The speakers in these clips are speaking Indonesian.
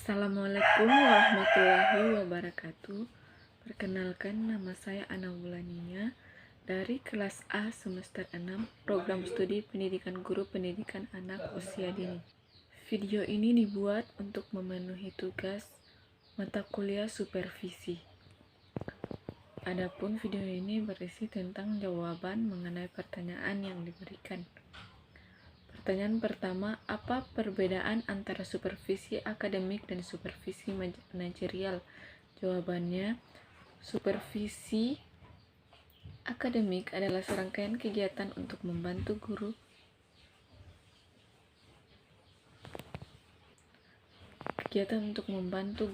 Assalamualaikum warahmatullahi wabarakatuh. Perkenalkan, nama saya Ana Wulania dari kelas A semester 6 program studi pendidikan guru pendidikan anak usia dini. Video ini dibuat untuk memenuhi tugas mata kuliah supervisi. Adapun video ini berisi tentang jawaban mengenai pertanyaan yang diberikan. Pertanyaan pertama, apa perbedaan antara supervisi akademik dan supervisi manajerial? Jawabannya, supervisi akademik adalah serangkaian kegiatan untuk membantu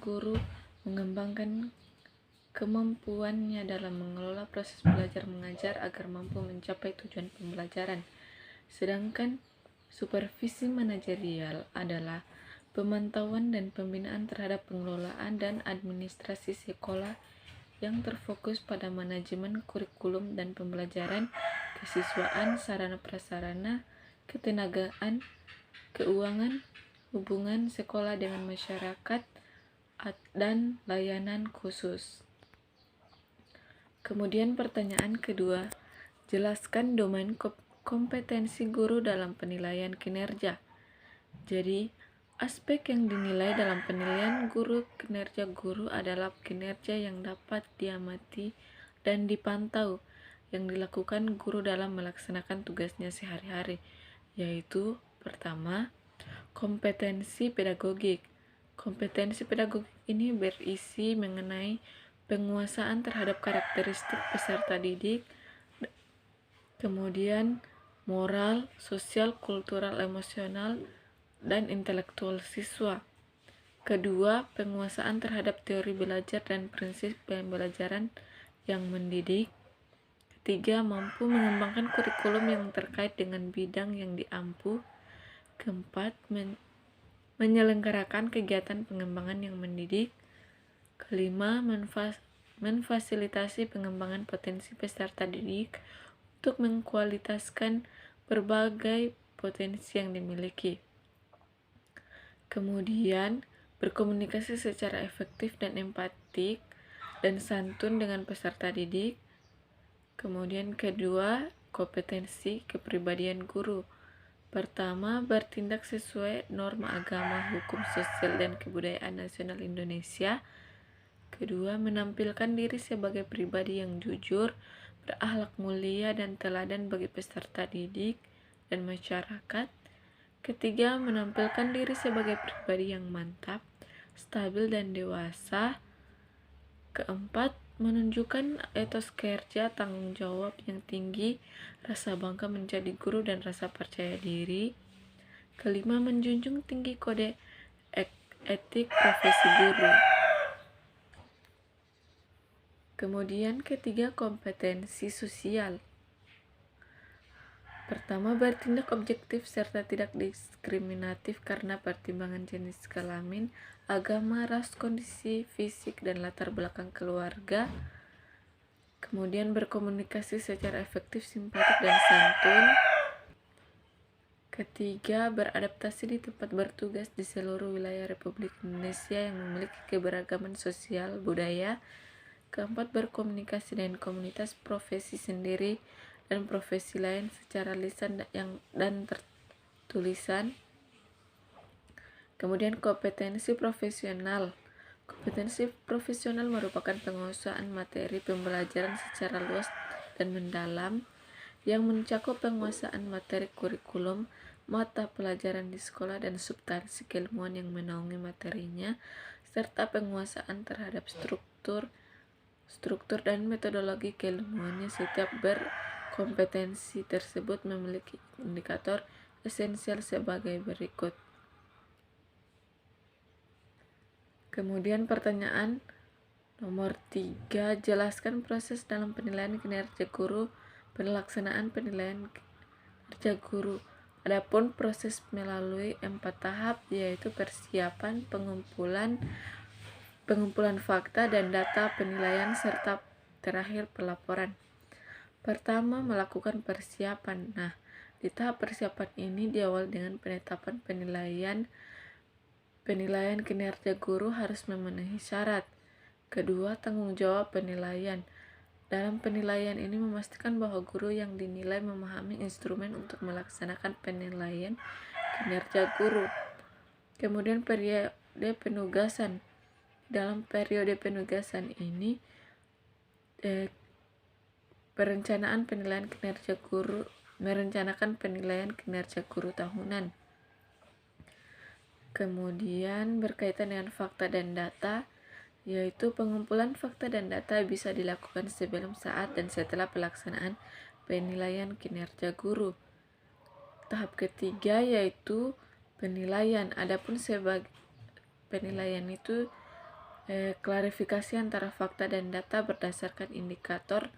guru mengembangkan kemampuannya dalam mengelola proses belajar mengajar agar mampu mencapai tujuan pembelajaran. Sedangkan supervisi manajerial adalah pemantauan dan pembinaan terhadap pengelolaan dan administrasi sekolah yang terfokus pada manajemen kurikulum dan pembelajaran, kesiswaan, sarana prasarana, ketenagaan, keuangan, hubungan sekolah dengan masyarakat, dan layanan khusus. Kemudian pertanyaan kedua, jelaskan domain kompetensi guru dalam penilaian kinerja. Jadi, aspek yang dinilai dalam penilaian kinerja guru adalah kinerja yang dapat diamati dan dipantau yang dilakukan guru dalam melaksanakan tugasnya sehari-hari, yaitu pertama, kompetensi pedagogik. Kompetensi pedagogik ini berisi mengenai penguasaan terhadap karakteristik peserta didik, kemudian moral, sosial, kultural, emosional, dan intelektual siswa. Kedua, penguasaan terhadap teori belajar dan prinsip pembelajaran yang mendidik. Ketiga, mampu mengembangkan kurikulum yang terkait dengan bidang yang diampu. Keempat, menyelenggarakan kegiatan pengembangan yang mendidik. Kelima, memfasilitasi pengembangan potensi peserta didik untuk mengkualitaskan berbagai potensi yang dimiliki. Kemudian, berkomunikasi secara efektif dan empatik dan santun dengan peserta didik. Kemudian kedua, kompetensi kepribadian guru. Pertama, bertindak sesuai norma agama, hukum sosial, dan kebudayaan nasional Indonesia. Kedua, menampilkan diri sebagai pribadi yang jujur, berakhlak mulia dan teladan bagi peserta didik dan masyarakat. Ketiga, menampilkan diri sebagai pribadi yang mantap, stabil dan dewasa. Keempat, menunjukkan etos kerja, tanggung jawab yang tinggi, rasa bangga menjadi guru dan rasa percaya diri. Kelima, menjunjung tinggi kode etik profesi guru. Kemudian ketiga, kompetensi sosial. Pertama, bertindak objektif serta tidak diskriminatif karena pertimbangan jenis kelamin, agama, ras, kondisi fisik, dan latar belakang keluarga. Kemudian berkomunikasi secara efektif, simpatik, dan santun. Ketiga, beradaptasi di tempat bertugas di seluruh wilayah Republik Indonesia yang memiliki keberagaman sosial budaya. Keempat, berkomunikasi dengan komunitas profesi sendiri dan profesi lain secara lisan dan tertulisan. Kemudian kompetensi profesional. Kompetensi profesional merupakan penguasaan materi pembelajaran secara luas dan mendalam yang mencakup penguasaan materi kurikulum, mata pelajaran di sekolah, dan substansi keilmuan yang menaungi materinya, serta penguasaan terhadap struktur dan metodologi keilmuannya. Setiap berkompetensi tersebut memiliki indikator esensial sebagai berikut. Kemudian pertanyaan nomor 3, jelaskan proses dalam penilaian kinerja guru, pelaksanaan penilaian kinerja guru. Adapun proses melalui 4 tahap, yaitu persiapan, pengumpulan fakta dan data penilaian, serta terakhir pelaporan. Pertama, melakukan persiapan. Nah, di tahap persiapan ini diawali dengan penetapan penilaian penilaian kinerja guru harus memenuhi syarat. Kedua, tanggung jawab penilaian. Dalam penilaian ini memastikan bahwa guru yang dinilai memahami instrumen untuk melaksanakan penilaian kinerja guru. Kemudian periode penugasan. Dalam periode penugasan ini merencanakan penilaian kinerja guru tahunan. Kemudian berkaitan dengan fakta dan data, yaitu pengumpulan fakta dan data bisa dilakukan sebelum, saat, dan setelah pelaksanaan penilaian kinerja guru. Tahap ketiga yaitu penilaian. Adapun sebagai penilaian itu klarifikasi antara fakta dan data berdasarkan indikator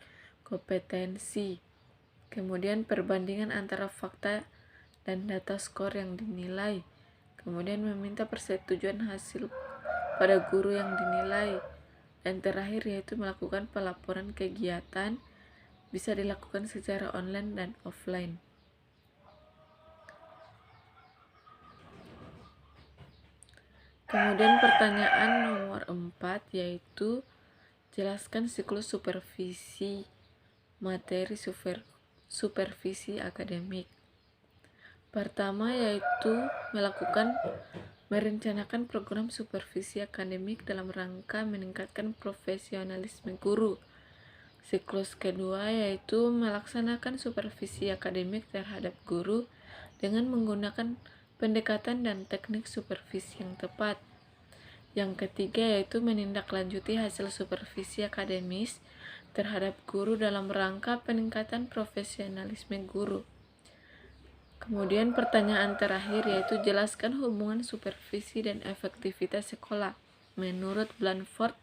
kompetensi. Kemudian perbandingan antara fakta dan data skor yang dinilai. Kemudian meminta persetujuan hasil pada guru yang dinilai. Dan terakhir yaitu melakukan pelaporan kegiatan, bisa dilakukan secara online dan offline. Kemudian pertanyaan nomor 4 yaitu jelaskan siklus supervisi materi supervisi akademik. Pertama yaitu merencanakan program supervisi akademik dalam rangka meningkatkan profesionalisme guru. Siklus kedua yaitu melaksanakan supervisi akademik terhadap guru dengan menggunakan pendekatan dan teknik supervisi yang tepat. Yang ketiga yaitu menindaklanjuti hasil supervisi akademis terhadap guru dalam rangka peningkatan profesionalisme guru. Kemudian pertanyaan terakhir yaitu jelaskan hubungan supervisi dan efektivitas sekolah menurut Blanford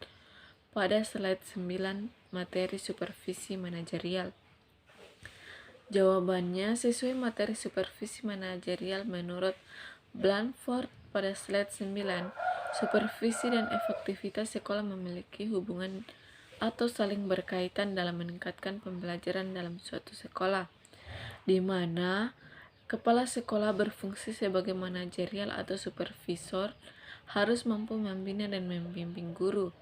pada slide 9 materi supervisi manajerial. Jawabannya sesuai materi supervisi manajerial menurut Blanford pada slide 9, supervisi dan efektivitas sekolah memiliki hubungan atau saling berkaitan dalam meningkatkan pembelajaran dalam suatu sekolah, di mana kepala sekolah berfungsi sebagai manajerial atau supervisor, harus mampu membina dan membimbing guru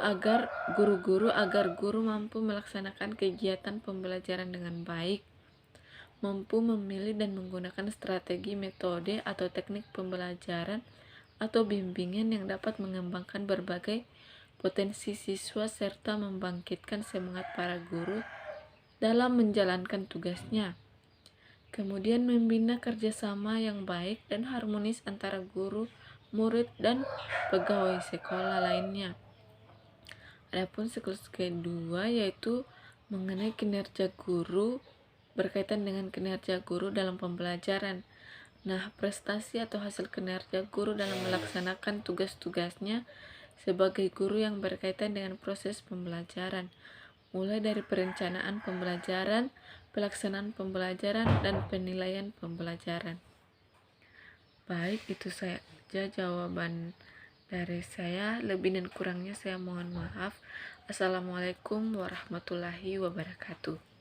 agar guru mampu melaksanakan kegiatan pembelajaran dengan baik, mampu memilih dan menggunakan strategi, metode, atau teknik pembelajaran atau bimbingan yang dapat mengembangkan berbagai potensi siswa serta membangkitkan semangat para guru dalam menjalankan tugasnya. Kemudian membina kerjasama yang baik dan harmonis antara guru, murid, dan pegawai sekolah lainnya. Adapun siklus kedua yaitu mengenai kinerja guru, berkaitan dengan kinerja guru dalam pembelajaran. Nah, prestasi atau hasil kinerja guru dalam melaksanakan tugas-tugasnya sebagai guru yang berkaitan dengan proses pembelajaran, mulai dari perencanaan pembelajaran, pelaksanaan pembelajaran, dan penilaian pembelajaran. Baik, itu saja jawaban dari saya. Lebih dan kurangnya saya mohon maaf. Assalamualaikum warahmatullahi wabarakatuh.